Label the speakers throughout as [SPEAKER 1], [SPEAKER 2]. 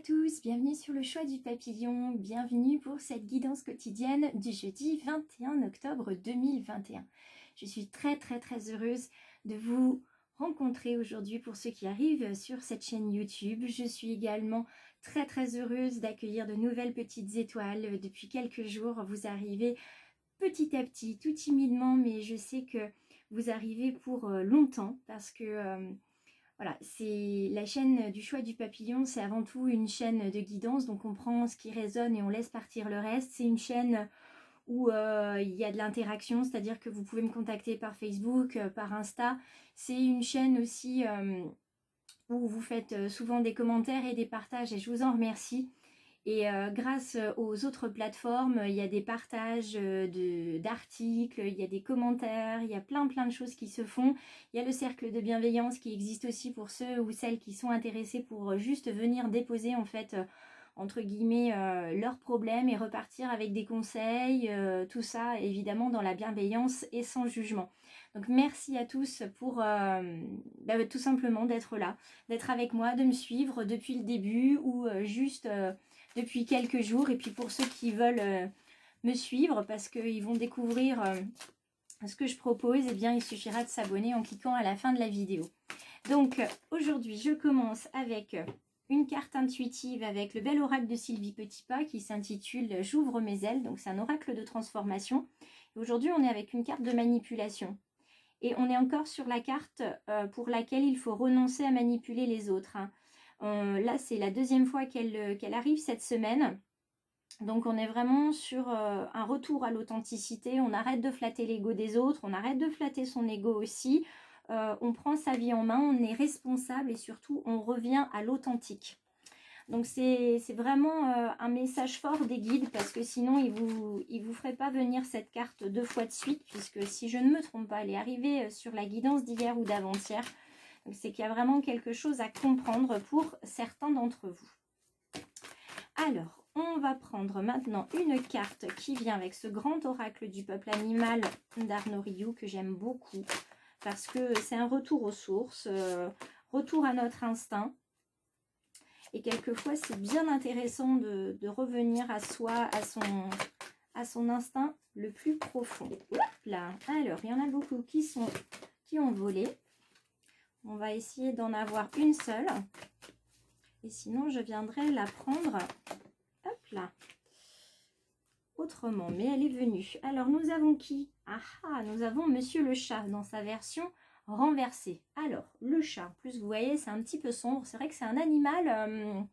[SPEAKER 1] tous, bienvenue sur le choix du papillon, bienvenue pour cette guidance quotidienne du jeudi 21 octobre 2021. Je suis très heureuse de vous rencontrer aujourd'hui pour ceux qui arrivent sur cette chaîne YouTube. Je suis également très heureuse d'accueillir de nouvelles petites étoiles. Depuis quelques jours, vous arrivez petit à petit, tout timidement, mais je sais que vous arrivez pour longtemps parce que... Voilà, c'est la chaîne du choix du papillon, c'est avant tout une chaîne de guidance, donc on prend ce qui résonne et on laisse partir le reste. C'est une chaîne où il y a de l'interaction, c'est-à-dire que vous pouvez me contacter par Facebook, par Insta. C'est une chaîne aussi où vous faites souvent des commentaires et des partages et je vous en remercie. Et grâce aux autres plateformes, il y a des partages d'articles, il y a des commentaires, il y a plein de choses qui se font. Il y a le cercle de bienveillance qui existe aussi pour ceux ou celles qui sont intéressés pour juste venir déposer en fait, entre guillemets, leurs problèmes et repartir avec des conseils. Tout ça évidemment dans la bienveillance et sans jugement. Donc merci à tous pour tout simplement d'être là, d'être avec moi, de me suivre depuis le début ou juste... depuis quelques jours. Et puis pour ceux qui veulent me suivre parce qu'ils vont découvrir ce que je propose, eh bien il suffira de s'abonner en cliquant à la fin de la vidéo. Donc aujourd'hui je commence avec une carte intuitive avec le bel oracle de Sylvie Petitpas qui s'intitule J'ouvre mes ailes. Donc c'est un oracle de transformation. Aujourd'hui on est avec une carte de manipulation. Et on est encore sur la carte pour laquelle il faut renoncer à manipuler les autres. Là, c'est la deuxième fois qu'elle arrive cette semaine. Donc, on est vraiment sur un retour à l'authenticité. On arrête de flatter l'ego des autres. On arrête de flatter son ego aussi. On prend sa vie en main. On est responsable et surtout, on revient à l'authentique. Donc, c'est vraiment un message fort des guides parce que sinon, ils vous feraient pas venir cette carte 2 fois de suite puisque si je ne me trompe pas, elle est arrivée sur la guidance d'hier ou d'avant-hier. C'est qu'il y a vraiment quelque chose à comprendre pour certains d'entre vous. Alors, on va prendre maintenant une carte qui vient avec ce grand oracle du peuple animal d'Arnaud Rioux que j'aime beaucoup parce que c'est un retour aux sources, retour à notre instinct. Et quelquefois, c'est bien intéressant de revenir à soi, à son instinct le plus profond. Hop là. Alors, il y en a beaucoup qui ont volé. On va essayer d'en avoir une seule. Et sinon, je viendrai la prendre, hop là, autrement. Mais elle est venue. Alors, nous avons qui? Ah, nous avons Monsieur le Chat dans sa version renversée. Alors, le chat, en plus, vous voyez, c'est un petit peu sombre. C'est vrai que c'est un animal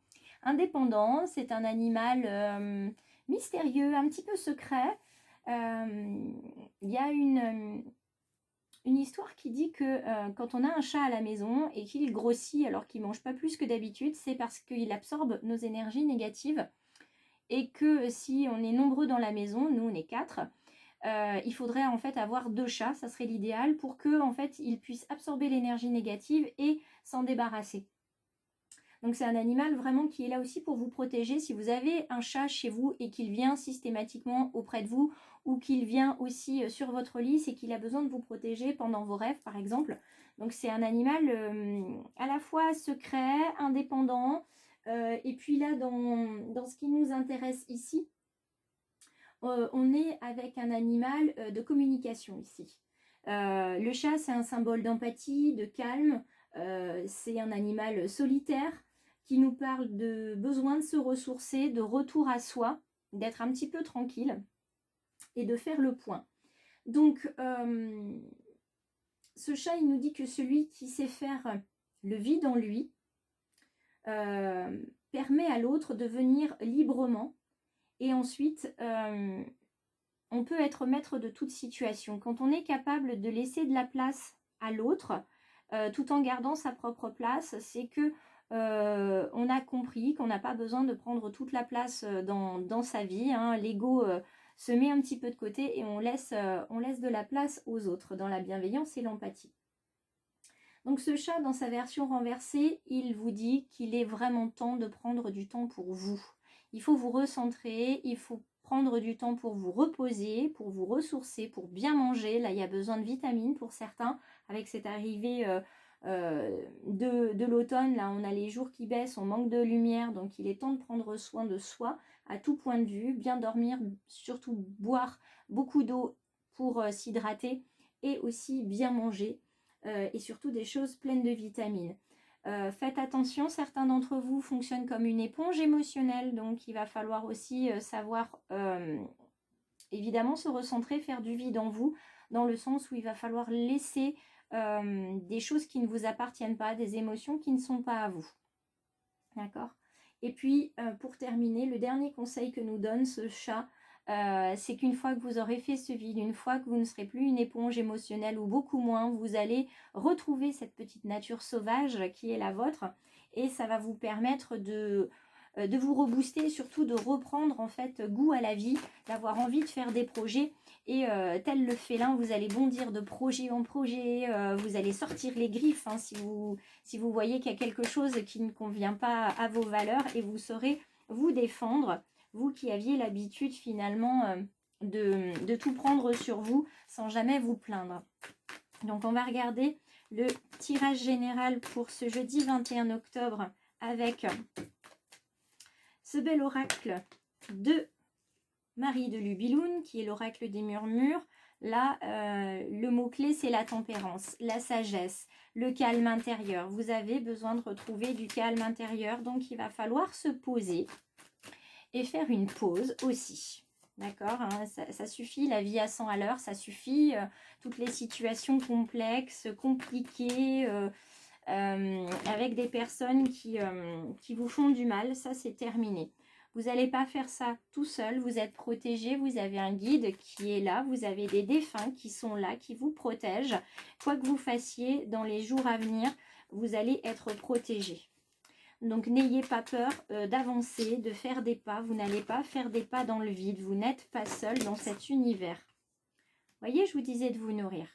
[SPEAKER 1] indépendant. C'est un animal mystérieux, un petit peu secret. Il y a une histoire qui dit que quand on a un chat à la maison et qu'il grossit alors qu'il ne mange pas plus que d'habitude, c'est parce qu'il absorbe nos énergies négatives et que si on est nombreux dans la maison, nous on est 4, il faudrait en fait avoir 2 chats, ça serait l'idéal pour que en fait ils puissent absorber l'énergie négative et s'en débarrasser. Donc c'est un animal vraiment qui est là aussi pour vous protéger. Si vous avez un chat chez vous et qu'il vient systématiquement auprès de vous ou qu'il vient aussi sur votre lit, c'est qu'il a besoin de vous protéger pendant vos rêves par exemple. Donc c'est un animal à la fois secret, indépendant. Et puis là dans ce qui nous intéresse ici, on est avec un animal de communication ici. Le chat c'est un symbole d'empathie, de calme. C'est un animal solitaire qui nous parle de besoin de se ressourcer, de retour à soi, d'être un petit peu tranquille et de faire le point. Donc, ce chat, il nous dit que celui qui sait faire le vide en lui permet à l'autre de venir librement et ensuite, on peut être maître de toute situation. Quand on est capable de laisser de la place à l'autre, tout en gardant sa propre place, c'est que on a compris qu'on n'a pas besoin de prendre toute la place dans sa vie. Hein. L'ego se met un petit peu de côté et on laisse de la place aux autres dans la bienveillance et l'empathie. Donc ce chat, dans sa version renversée, il vous dit qu'il est vraiment temps de prendre du temps pour vous. Il faut vous recentrer, il faut prendre du temps pour vous reposer, pour vous ressourcer, pour bien manger. Là, il y a besoin de vitamines pour certains avec cette arrivée de l'automne. Là, on a les jours qui baissent, on manque de lumière, donc il est temps de prendre soin de soi à tout point de vue, bien dormir, surtout boire beaucoup d'eau pour s'hydrater et aussi bien manger et surtout des choses pleines de vitamines. Faites attention, certains d'entre vous fonctionnent comme une éponge émotionnelle, donc il va falloir aussi savoir évidemment se recentrer, faire du vide en vous, dans le sens où il va falloir laisser des choses qui ne vous appartiennent pas, des émotions qui ne sont pas à vous. D'accord? Et puis, pour terminer, le dernier conseil que nous donne ce chat, c'est qu'une fois que vous aurez fait ce vide, une fois que vous ne serez plus une éponge émotionnelle ou beaucoup moins, vous allez retrouver cette petite nature sauvage qui est la vôtre et ça va vous permettre de vous rebooster, surtout de reprendre en fait goût à la vie, d'avoir envie de faire des projets et tel le félin, vous allez bondir de projet en projet, vous allez sortir les griffes hein, si vous voyez qu'il y a quelque chose qui ne convient pas à vos valeurs et vous saurez vous défendre, vous qui aviez l'habitude finalement de tout prendre sur vous sans jamais vous plaindre. Donc on va regarder le tirage général pour ce jeudi 21 octobre avec ce bel oracle de Marie de Lubiloun, qui est l'oracle des murmures. Là, le mot-clé, c'est la tempérance, la sagesse, le calme intérieur. Vous avez besoin de retrouver du calme intérieur, donc il va falloir se poser et faire une pause aussi. D'accord, hein, ça suffit, la vie à 100 à l'heure, ça suffit. Toutes les situations complexes, compliquées, avec des personnes qui vous font du mal, ça c'est terminé. Vous n'allez pas faire ça tout seul, vous êtes protégé, vous avez un guide qui est là, vous avez des défunts qui sont là, qui vous protègent. Quoi que vous fassiez dans les jours à venir, vous allez être protégé. Donc n'ayez pas peur d'avancer, de faire des pas. Vous n'allez pas faire des pas dans le vide, vous n'êtes pas seul dans cet univers. Vous voyez, je vous disais de vous nourrir.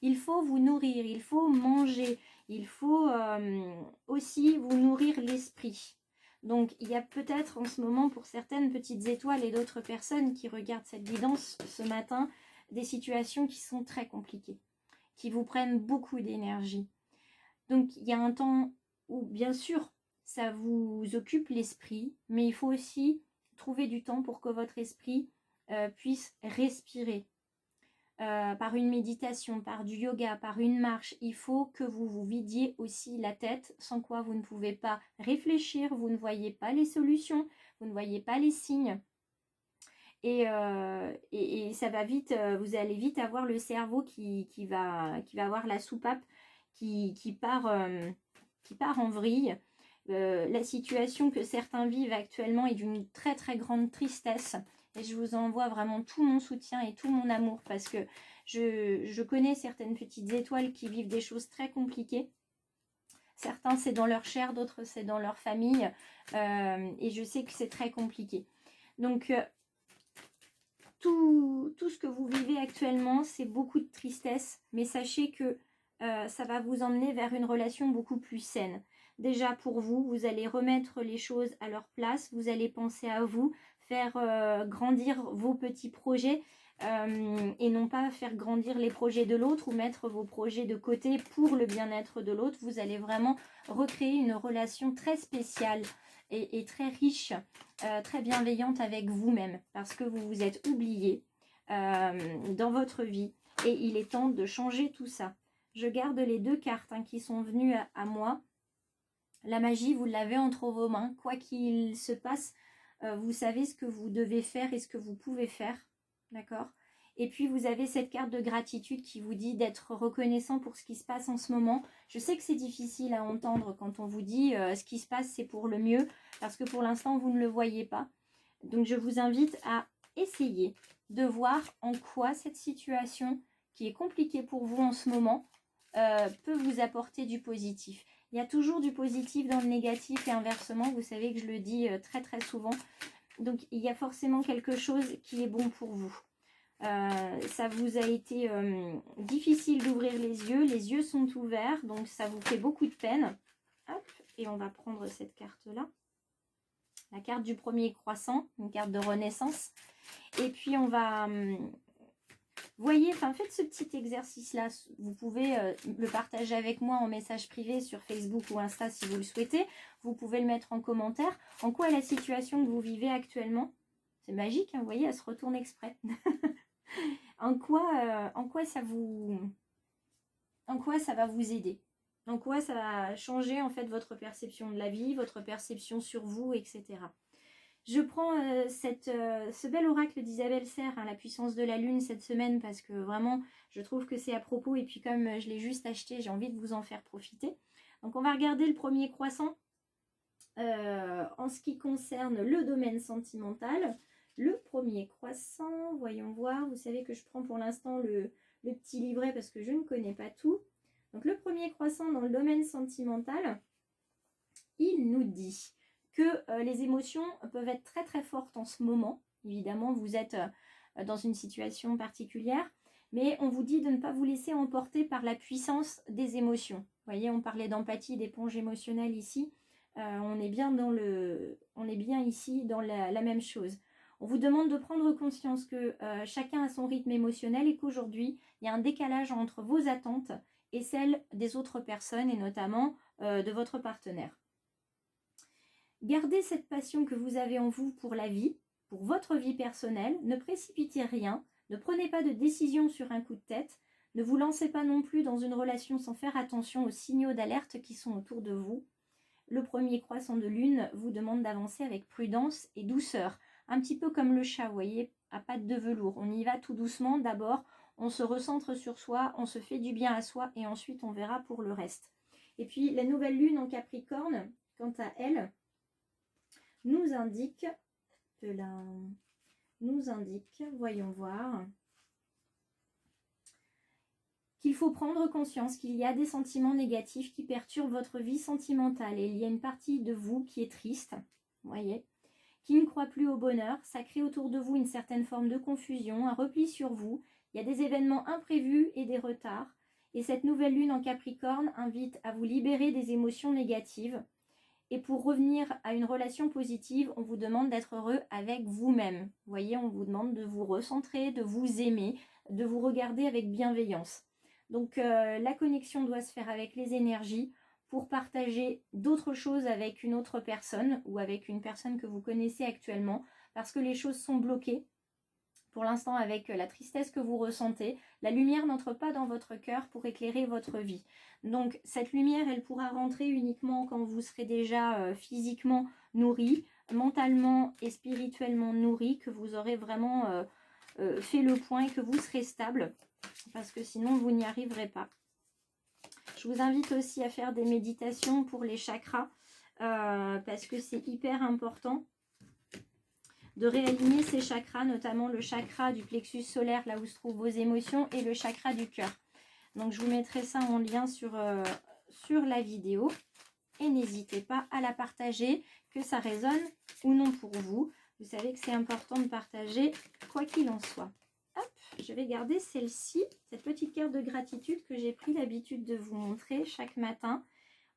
[SPEAKER 1] Il faut vous nourrir, il faut manger, il faut aussi vous nourrir l'esprit. Donc, il y a peut-être en ce moment, pour certaines petites étoiles et d'autres personnes qui regardent cette guidance ce matin, des situations qui sont très compliquées, qui vous prennent beaucoup d'énergie. Donc, il y a un temps où, bien sûr, ça vous occupe l'esprit, mais il faut aussi trouver du temps pour que votre esprit puisse respirer. Par une méditation, par du yoga, par une marche, il faut que vous vous vidiez aussi la tête, sans quoi vous ne pouvez pas réfléchir, vous ne voyez pas les solutions, vous ne voyez pas les signes. Et ça va vite, vous allez vite avoir le cerveau qui va avoir la soupape qui part en vrille. La situation que certains vivent actuellement est d'une très très grande tristesse. Et je vous envoie vraiment tout mon soutien et tout mon amour parce que je connais certaines petites étoiles qui vivent des choses très compliquées. Certains, c'est dans leur chair, d'autres, c'est dans leur famille. Et je sais que c'est très compliqué. Donc, tout ce que vous vivez actuellement, c'est beaucoup de tristesse. Mais sachez que ça va vous emmener vers une relation beaucoup plus saine. Déjà pour vous, vous allez remettre les choses à leur place. Vous allez penser à vous, faire grandir vos petits projets et non pas faire grandir les projets de l'autre ou mettre vos projets de côté pour le bien-être de l'autre. Vous allez vraiment recréer une relation très spéciale et très riche, très bienveillante avec vous-même parce que vous vous êtes oublié dans votre vie et il est temps de changer tout ça. Je garde les deux cartes qui sont venues à moi. La magie, vous l'avez entre vos mains. Quoi qu'il se passe, vous savez ce que vous devez faire et ce que vous pouvez faire. D'accord ? Et puis, vous avez cette carte de gratitude qui vous dit d'être reconnaissant pour ce qui se passe en ce moment. Je sais que c'est difficile à entendre quand on vous dit ce qui se passe, c'est pour le mieux. Parce que pour l'instant, vous ne le voyez pas. Donc, je vous invite à essayer de voir en quoi cette situation qui est compliquée pour vous en ce moment peut vous apporter du positif. Il y a toujours du positif dans le négatif et inversement, vous savez que je le dis très très souvent. Donc il y a forcément quelque chose qui est bon pour vous. Ça vous a été difficile d'ouvrir les yeux sont ouverts, donc ça vous fait beaucoup de peine. Hop, et on va prendre cette carte-là. La carte du premier croissant, une carte de renaissance. Et puis on va Voyez, enfin faites ce petit exercice-là. Vous pouvez le partager avec moi en message privé sur Facebook ou Insta si vous le souhaitez. Vous pouvez le mettre en commentaire. En quoi la situation que vous vivez actuellement, c'est magique, hein, vous voyez, elle se retourne exprès. en quoi ça va vous aider? En quoi ça va changer en fait votre perception de la vie, votre perception sur vous, etc. Je prends ce bel oracle d'Isabelle Serre, hein, la puissance de la lune cette semaine, parce que vraiment je trouve que c'est à propos, et puis comme je l'ai juste acheté, j'ai envie de vous en faire profiter. Donc on va regarder le premier croissant en ce qui concerne le domaine sentimental. Le premier croissant, voyons voir, vous savez que je prends pour l'instant le petit livret parce que je ne connais pas tout. Donc le premier croissant dans le domaine sentimental, il nous dit que les émotions peuvent être très très fortes en ce moment. Évidemment, vous êtes dans une situation particulière, mais on vous dit de ne pas vous laisser emporter par la puissance des émotions. Vous voyez, on parlait d'empathie, d'éponge émotionnelle ici. On est bien ici dans la même chose. On vous demande de prendre conscience que chacun a son rythme émotionnel et qu'aujourd'hui, il y a un décalage entre vos attentes et celles des autres personnes et notamment de votre partenaire. Gardez cette passion que vous avez en vous pour la vie, pour votre vie personnelle. Ne précipitez rien, ne prenez pas de décision sur un coup de tête, ne vous lancez pas non plus dans une relation sans faire attention aux signaux d'alerte qui sont autour de vous. Le premier croissant de lune vous demande d'avancer avec prudence et douceur. Un petit peu comme le chat, vous voyez, à pattes de velours. On y va tout doucement. D'abord, on se recentre sur soi, on se fait du bien à soi et ensuite on verra pour le reste. Et puis la nouvelle lune en Capricorne, quant à elle, nous indique, voyons voir, qu'il faut prendre conscience qu'il y a des sentiments négatifs qui perturbent votre vie sentimentale et il y a une partie de vous qui est triste, voyez, qui ne croit plus au bonheur. Ça crée autour de vous une certaine forme de confusion, un repli sur vous. Il y a des événements imprévus et des retards. Et cette nouvelle lune en Capricorne invite à vous libérer des émotions négatives. Et pour revenir à une relation positive, on vous demande d'être heureux avec vous-même. Vous voyez, on vous demande de vous recentrer, de vous aimer, de vous regarder avec bienveillance. Donc la connexion doit se faire avec les énergies pour partager d'autres choses avec une autre personne ou avec une personne que vous connaissez actuellement parce que les choses sont bloquées. Pour l'instant, avec la tristesse que vous ressentez, la lumière n'entre pas dans votre cœur pour éclairer votre vie. Donc cette lumière, elle pourra rentrer uniquement quand vous serez déjà physiquement nourri, mentalement et spirituellement nourri, que vous aurez vraiment fait le point et que vous serez stable, parce que sinon vous n'y arriverez pas. Je vous invite aussi à faire des méditations pour les chakras, parce que c'est hyper important de réaligner ces chakras, notamment le chakra du plexus solaire, là où se trouvent vos émotions, et le chakra du cœur. Donc je vous mettrai ça en lien sur la vidéo. Et n'hésitez pas à la partager, que ça résonne ou non pour vous. Vous savez que c'est important de partager, quoi qu'il en soit. Hop, je vais garder celle-ci, cette petite carte de gratitude que j'ai pris l'habitude de vous montrer chaque matin.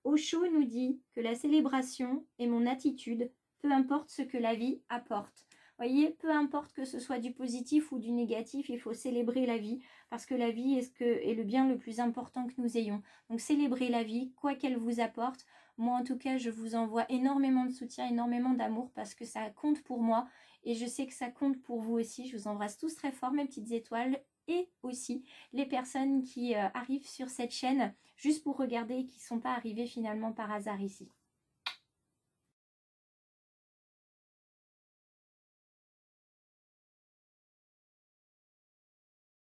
[SPEAKER 1] Osho nous dit que la célébration est mon attitude, peu importe ce que la vie apporte. Voyez, peu importe que ce soit du positif ou du négatif, il faut célébrer la vie parce que la vie est le bien le plus important que nous ayons. Donc célébrez la vie, quoi qu'elle vous apporte. Moi en tout cas, je vous envoie énormément de soutien, énormément d'amour parce que ça compte pour moi et je sais que ça compte pour vous aussi. Je vous embrasse tous très fort, mes petites étoiles, et aussi les personnes qui arrivent sur cette chaîne juste pour regarder et qui ne sont pas arrivées finalement par hasard ici.